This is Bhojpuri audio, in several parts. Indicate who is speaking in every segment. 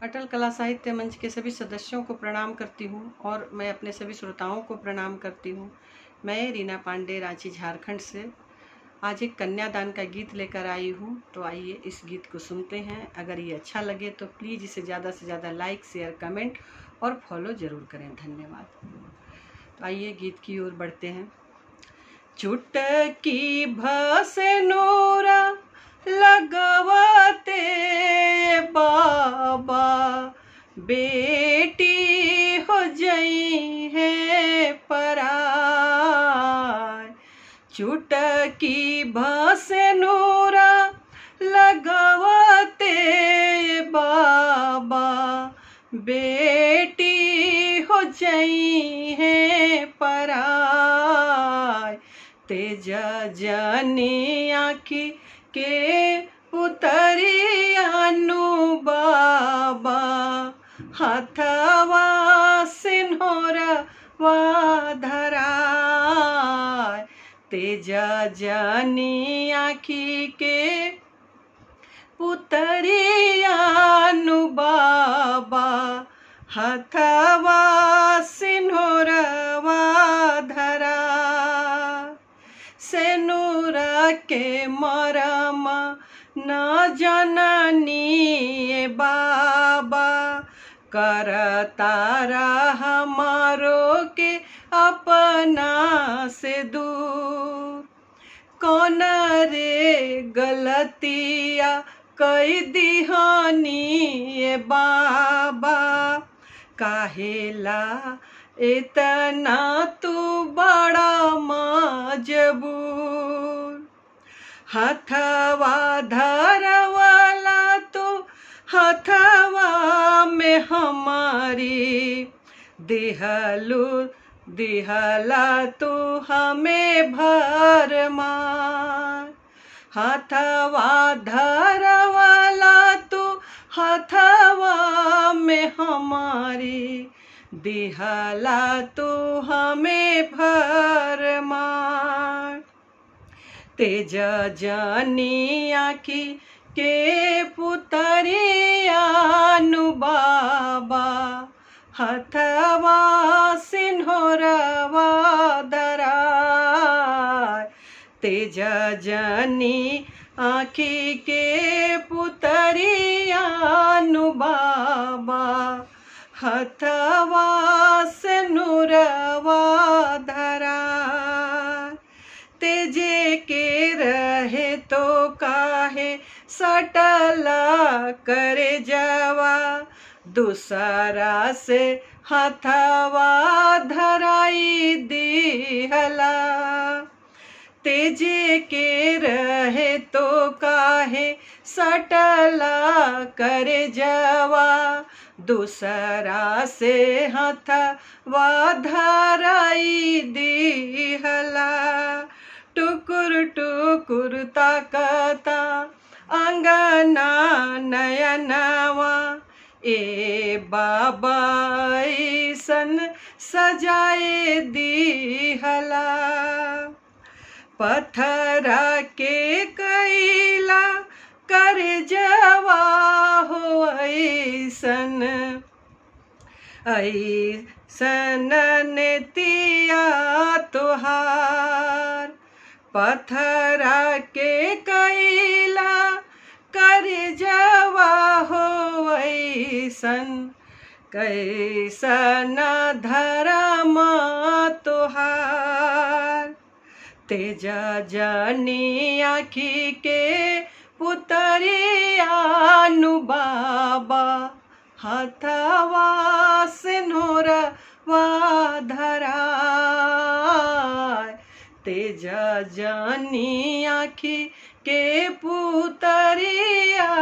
Speaker 1: अटल कला साहित्य मंच के सभी सदस्यों को प्रणाम करती हूँ और मैं अपने सभी श्रोताओं को प्रणाम करती हूँ। मैं रीना पांडे, रांची, झारखंड से आज एक कन्यादान का गीत लेकर आई हूँ। तो आइए इस गीत को सुनते हैं। अगर ये अच्छा लगे तो प्लीज़ इसे ज़्यादा से ज़्यादा लाइक, शेयर, कमेंट और फॉलो ज़रूर करें। धन्यवाद। तो आइए गीत की ओर बढ़ते हैं। चुटकी भसनोरा लगवते बाबा, बेटी हो जई है पराय। चुटकी भसनोरा लगवते बाबा, बेटी हो जई है पराय। तेज जनी आँखी के उतरियानु बाबा, हथवा सिन्होरवा धराय। तेज जनी आँखी के पुतरियानु बाबा, हथवा सिन्होरवा धरा। सेनुरा के मरम न जननी बाबा, करतारा हमारो के अपना से दूर। कौन रे गलतिया कई दिहानी बाबा, काहेला इतना तू बड़ा मजबूर। हथवा धरवाला तू हथवा में हमारी, दिहला तू हमें भरमार। हथवा धरवाला तू हथवा में हमारी, दिहला तू हमें भरमार। तेज जनी आँखी के पुतरियानु बाबा, हथवा सिन्होरवा धराय। तेज जनी आँखी के पुतरियानु बाबा, हथवा सिन्होरवा धराय। तेजे के रहे तो काहे सटला करे जवा, दूसरा से हथवा धराई दिहला। तेजे के रहे तो काहे सटला करे जवा, दूसरा से हथवा धराई दिहला। टुकुर टुकुर ताकता अंगना नयनवा, ए बाबा ऐसन सजाए दिहला। पत्थरा के कैला कर जवा हो ऐसन, ऐसन नेतिया तुहार। पत्थरा के कैला कर जवा हो ऐसन, कैसन धर्म तुहार। तेज जनी आँखी के पुतरियानु बाबा, हथवा सिन्होरवा धराय। तेज जनी आँखी के पुतरियानु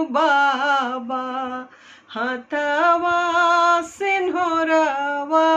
Speaker 1: बाबा, हथवा सिन्होरवा